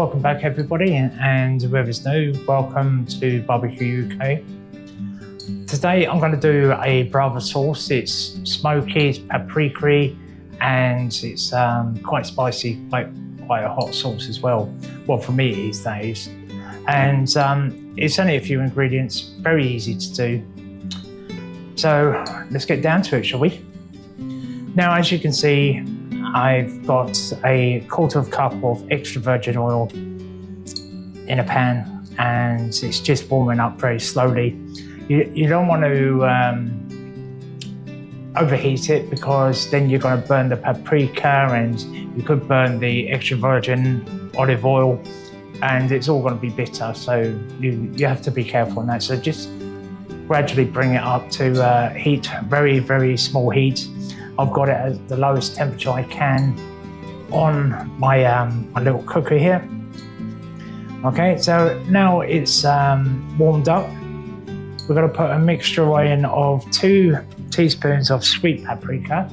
welcome back everybody, and whoever's new, welcome to BBQ UK. Today I'm going to do a Bravas sauce. It's smoky, it's paprika, and it's quite spicy, quite a hot sauce as well. Well, for me it is, that is. And it's only a few ingredients, very easy to do. So let's get down to it, shall we? Now, as you can see, I've got a quarter cup of extra virgin oil in a pan, and it's just warming up very slowly. You don't want to overheat it, because then you're going to burn the paprika and you could burn the extra virgin olive oil, and it's all going to be bitter. So you have to be careful on that. So just gradually bring it up to heat, very, very small heat. I've got it at the lowest temperature I can on my, my little cooker here. Okay, so now it's warmed up. We're going to put a mixture in of 2 teaspoons of sweet paprika,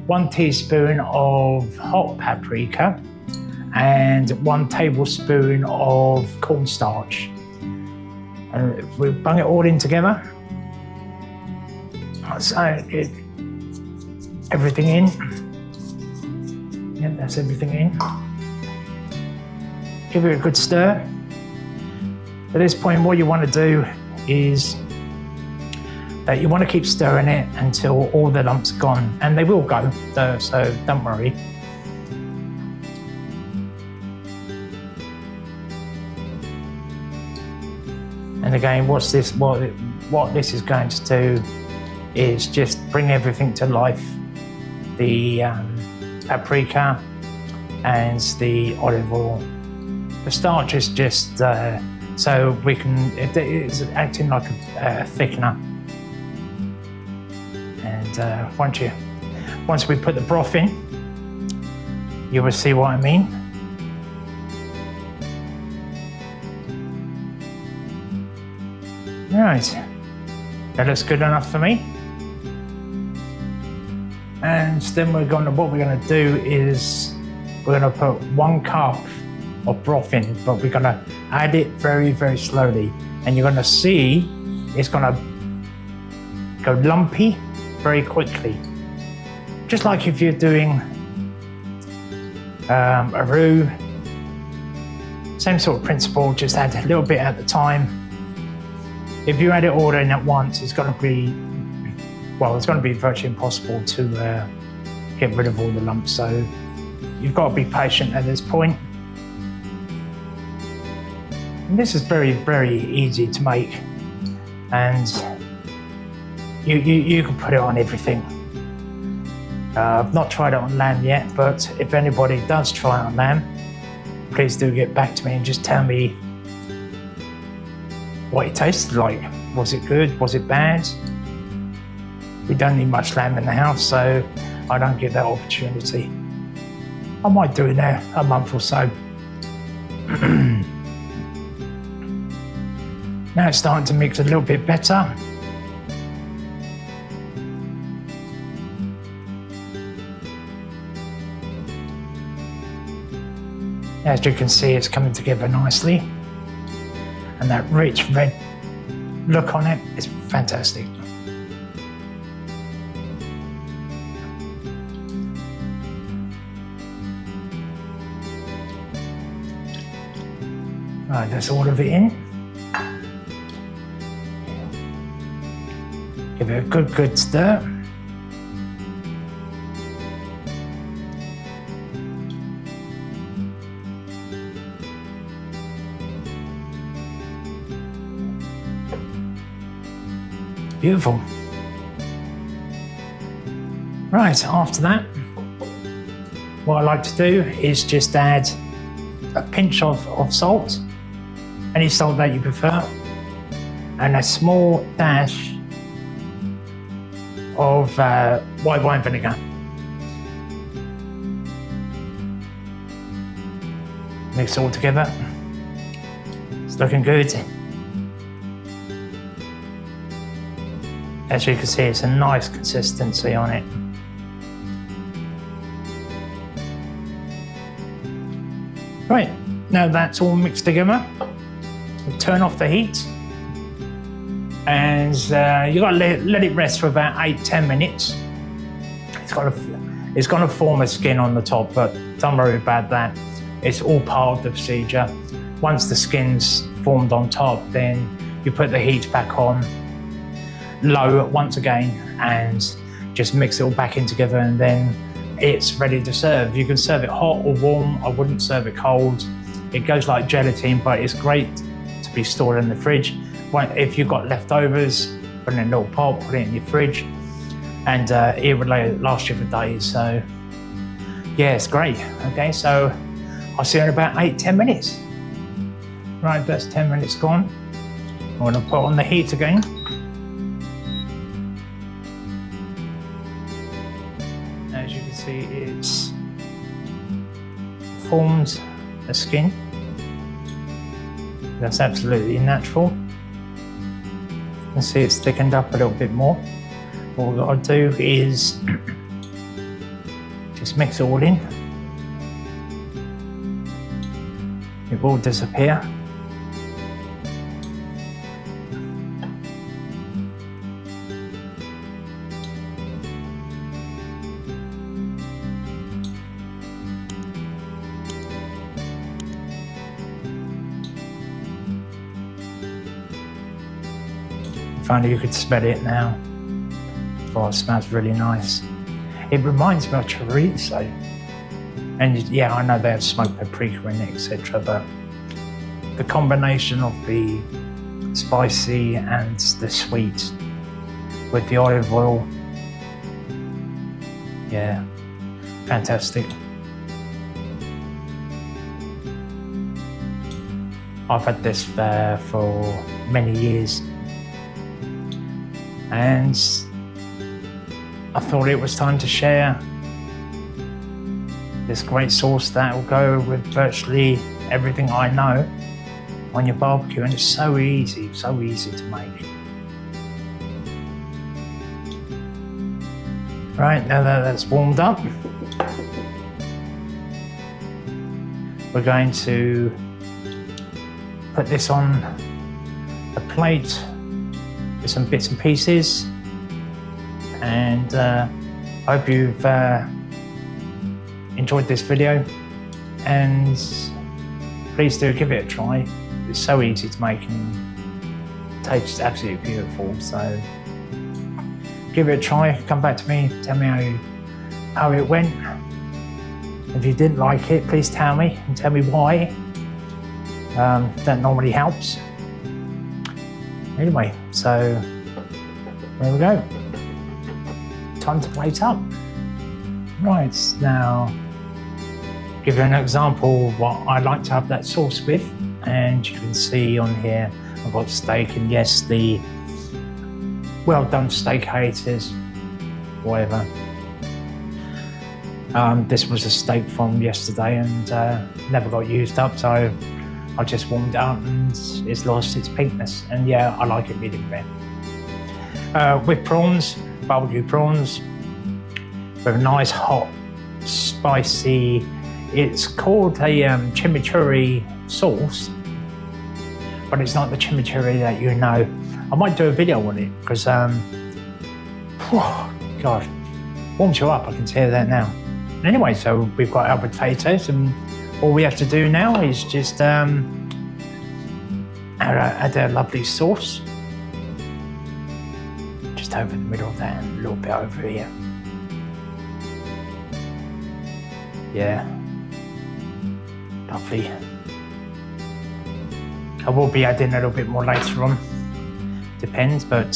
1 teaspoon of hot paprika, and 1 tablespoon of cornstarch. And we bung it all in together. So get everything in. Yeah, that's everything in. Give it a good stir. At this point, what you want to do is that you want to keep stirring it until all the lumps are gone, and they will go, so don't worry. And again, what this is going to do is just bring everything to life. The paprika and the olive oil. The starch is just so we can, it's acting like a thickener. And once we put the broth in, you will see what I mean. Right, that looks good enough for me. And then what we're going to do is we're going to put 1 cup of broth in, but we're going to add it very, very slowly. And you're going to see it's going to go lumpy very quickly. Just like if you're doing a roux, same sort of principle, just add a little bit at the time. If you add it all in at once, it's going to be, well, it's going to be virtually impossible to get rid of all the lumps. So you've got to be patient at this point. And this is very, very easy to make, and you can put it on everything. I've not tried it on lamb yet, but if anybody does try it on lamb, please do get back to me and just tell me what it tasted like. Was it good? Was it bad? We don't need much lamb in the house, so I don't get that opportunity. I might do it now, a month or so. Now it's starting to mix a little bit better. As you can see, it's coming together nicely. And that rich red look on it is fantastic. Right, that's all of it in. Give it a good stir. Beautiful. Right, after that, what I like to do is just add a pinch of salt, any salt that you prefer, and a small dash of white wine vinegar. Mix it all together. It's looking good. As you can see, it's a nice consistency on it. Right, now that's all mixed together, we'll turn off the heat, and you've got to let it rest for about 8-10 minutes. It's going to form a skin on the top, but don't worry about that. It's all part of the procedure. Once the skin's formed on top, then you put the heat back on low once again and just mix it all back in together, and then it's ready to serve. You can serve it hot or warm. I wouldn't serve it cold. It goes like gelatin, but it's great to be stored in the fridge. If you've got leftovers, put it in a little pot, put it in your fridge, and it would last you for days. So yeah, it's great. Okay, so I'll see you in about 8-10 minutes. Right, that's 10 minutes gone. I'm going to put on the heat again. As you can see, it's formed a skin. That's absolutely natural. You can see it's thickened up a little bit more. What we've got to do is just mix it all in. It will disappear. Finally, you could smell it now. Oh, it smells really nice. It reminds me of chorizo. And yeah, I know they have smoked paprika in it, etc. But the combination of the spicy and the sweet with the olive oil, yeah, fantastic. I've had this for many years. And I thought it was time to share this great sauce that will go with virtually everything I know on your barbecue, and it's so easy to make. Right, now that that's warmed up, we're going to put this on a plate with some bits and pieces, and I hope you've enjoyed this video, and please do give it a try. It's so easy to make and tastes absolutely beautiful, so give it a try. Come back to me, tell me how it went. If you didn't like it, please tell me and tell me why. That normally helps. Anyway, so there we go. Time to plate up. Right, now give you an example of what I like to have that sauce with. And you can see on here I've got steak, and yes, the well done steak haters, whatever. This was a steak from yesterday and never got used up, so I just warmed it up and it's lost its pinkness. And yeah, I like it medium rare. With prawns, barbecue prawns, with a nice hot, spicy, it's called a chimichurri sauce, but it's not the chimichurri that you know. I might do a video on it because, God, warms you up, I can tell you that now. Anyway, so we've got our potatoes, and all we have to do now is just add a lovely sauce. Just over the middle of that and a little bit over here. Yeah, lovely. I will be adding a little bit more later on, depends, but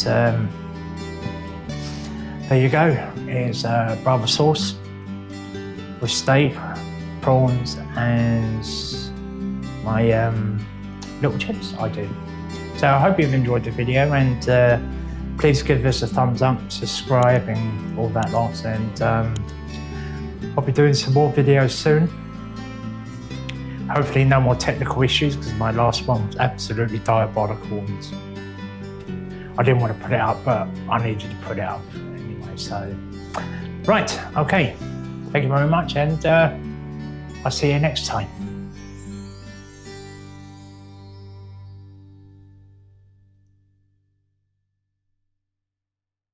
there you go. It's Bravas sauce with steak, prawns, and my little chips I do. So I hope you've enjoyed the video, and please give us a thumbs up, subscribe, and all that lot. And I'll be doing some more videos soon. Hopefully no more technical issues, because my last one was absolutely diabolical. And I didn't want to put it up, but I needed to put it up anyway. So, right, okay. Thank you very much, and I'll see you next time.